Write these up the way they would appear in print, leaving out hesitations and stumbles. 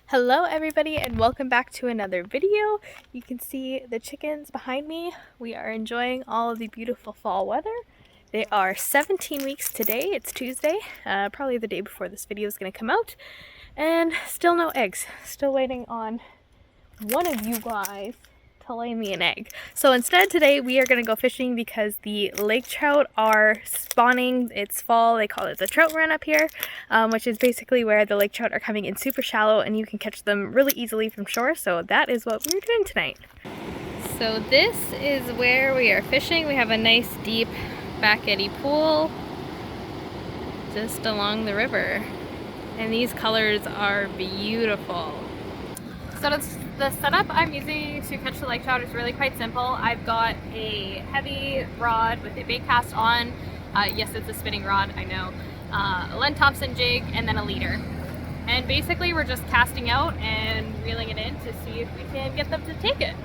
Hello everybody and welcome back to another video. You can see the chickens behind me. We are enjoying all of the beautiful fall weather. They are 17 weeks today. It's Tuesday, probably the day before this video is going to come out. And still no eggs. Still waiting on one of you guys to lay me an egg. So instead today we are going to go fishing because the lake trout are spawning. It's fall. They call it the trout run up here, which is basically where the lake trout are coming in super shallow and you can catch them really easily from shore. So that is what we're doing tonight. So this is where we are fishing. We have a nice deep back eddy pool just along the river. And these colors are beautiful. So the setup I'm using to catch the lake trout is really quite simple. I've got a heavy rod with a bait cast on. Yes, it's a spinning rod, I know. A Len Thompson jig and then a leader. And basically we're just casting out and reeling it in to see if we can get them to take it.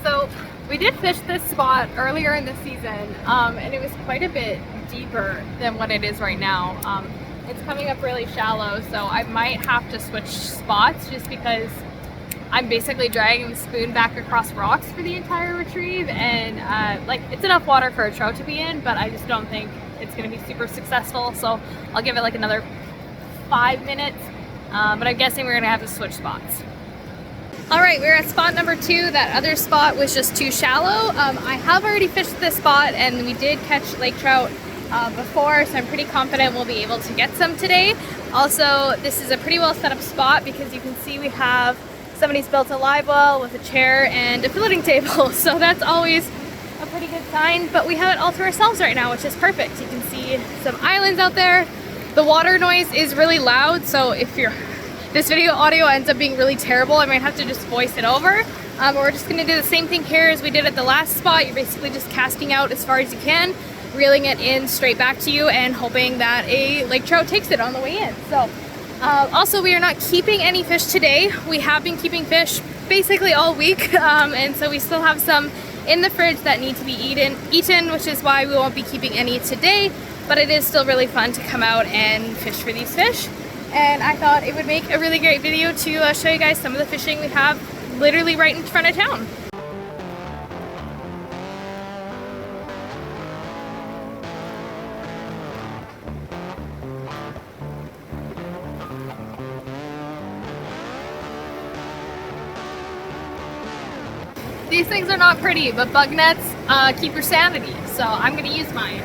So we did fish this spot earlier in the season, and it was quite a bit deeper than what it is right now. It's coming up really shallow, so I might have to switch spots just because I'm basically dragging the spoon back across rocks for the entire retrieve, and like it's enough water for a trout to be in, but I just don't think it's going to be super successful. So I'll give it like another 5 minutes, but I'm guessing we're going to have to switch spots. Alright, we're at spot number 2. That other spot was just too shallow. I have already fished this spot and we did catch lake trout before, so I'm pretty confident we'll be able to get some today. Also, this is a pretty well set up spot because you can see we have somebody's built a live well with a chair and a floating table, so that's always a pretty good sign. But we have it all to ourselves right now, which is perfect. You can see some islands out there. The water noise is really loud, so if this video audio ends up being really terrible, I might have to just voice it over. We're just going to do the same thing here as we did at the last spot. You're basically just casting out as far as you can, reeling it in straight back to you, and hoping that a lake trout takes it on the way in. So, also we are not keeping any fish today. We have been keeping fish basically all week, and so we still have some in the fridge that need to be eaten, which is why we won't be keeping any today. But it is still really fun to come out and fish for these fish. And I thought it would make a really great video to show you guys some of the fishing we have literally right in front of town. These things are not pretty, but bug nets keep your sanity, so I'm going to use mine.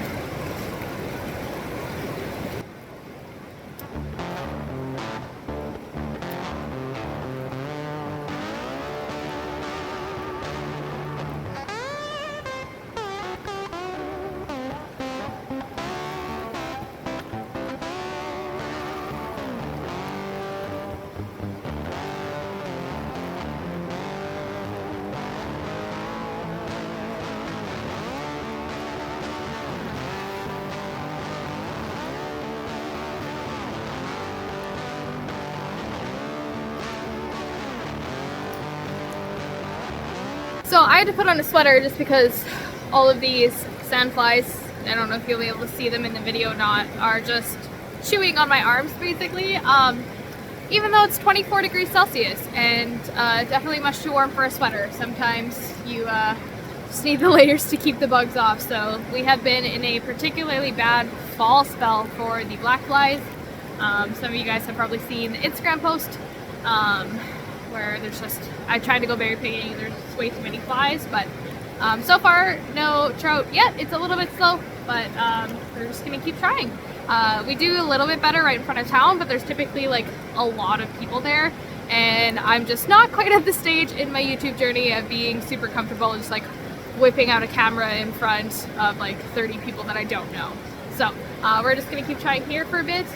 So I had to put on a sweater just because all of these sandflies, I don't know if you'll be able to see them in the video or not, are just chewing on my arms basically. Even though it's 24 degrees Celsius and definitely much too warm for a sweater. Sometimes you just need the layers to keep the bugs off. So we have been in a particularly bad fall spell for the black flies. Some of you guys have probably seen the Instagram post where there's just, I tried to go berry picking, there's way too many flies, but so far no trout yet. It's a little bit slow, but we're just gonna keep trying. We do a little bit better right in front of town, but there's typically like a lot of people there, and I'm just not quite at the stage in my YouTube journey of being super comfortable just like whipping out a camera in front of like 30 people that I don't know. So we're just gonna keep trying here for a bit.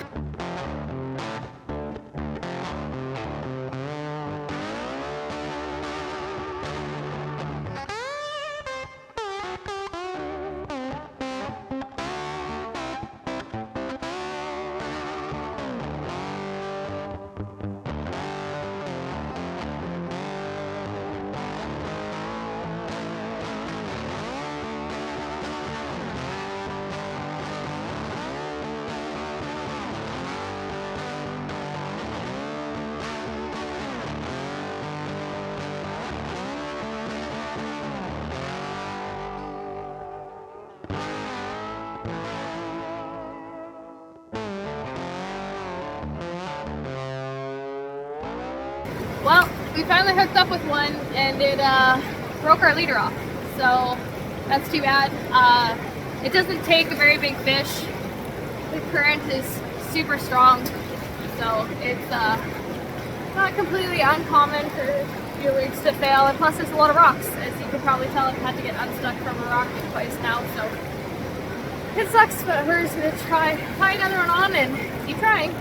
Well, we finally hooked up with one and it broke our leader off. So that's too bad. It doesn't take a very big fish. The current is super strong. So it's not completely uncommon for your rigs to fail. And plus there's a lot of rocks. As you can probably tell, I've had to get unstuck from a rock twice now. So it sucks, but we're just gonna tie another one on and keep trying.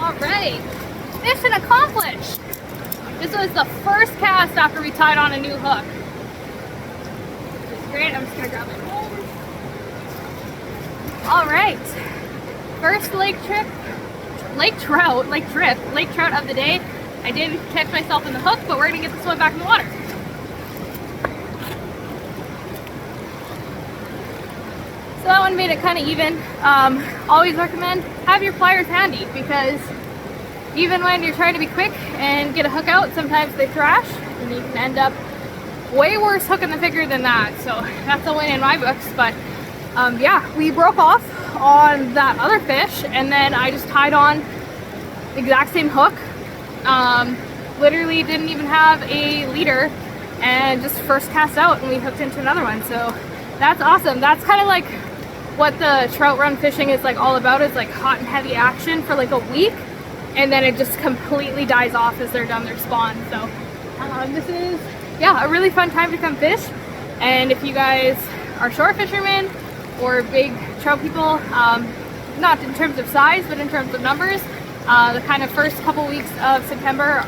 Alright, mission accomplished! This was the first cast after we tied on a new hook. It's great, I'm just gonna grab my phone. Alright, first lake trout of the day. I did catch myself in the hook, but we're gonna get this one back in the water. So that one made it kind of even. Always recommend have your pliers handy, because even when you're trying to be quick and get a hook out, sometimes they thrash and you can end up way worse hooking the figure than that. So that's a win in my books. But yeah, we broke off on that other fish and then I just tied on the exact same hook. Literally didn't even have a leader and just first cast out and we hooked into another one. So that's awesome. That's kind of like what the trout run fishing is like all about, is like hot and heavy action for like a week, and then it just completely dies off as they're done their spawn. So this is, yeah, a really fun time to come fish. And if you guys are shore fishermen or big trout people, not in terms of size but in terms of numbers, the kind of first couple weeks of September,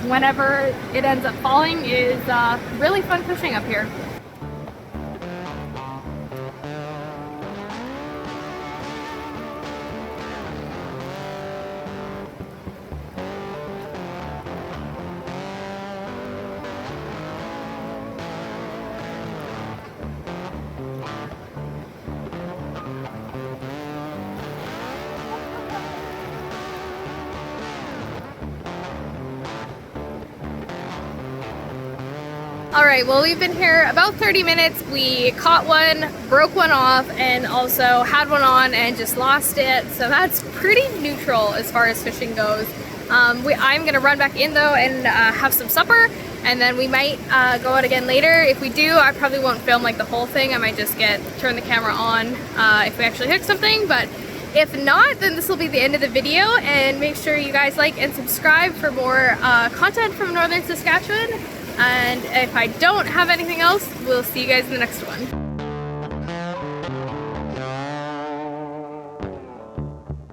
whenever it ends up falling, is really fun fishing up here. Alright, well, we've been here about 30 minutes. We caught one, broke one off, and also had one on and just lost it. So that's pretty neutral as far as fishing goes. I'm going to run back in though and have some supper, and then we might go out again later. If we do, I probably won't film like the whole thing. I might just turn the camera on if we actually hook something. But if not, then this will be the end of the video, and make sure you guys like and subscribe for more content from Northern Saskatchewan. And if I don't have anything else, we'll see you guys in the next one.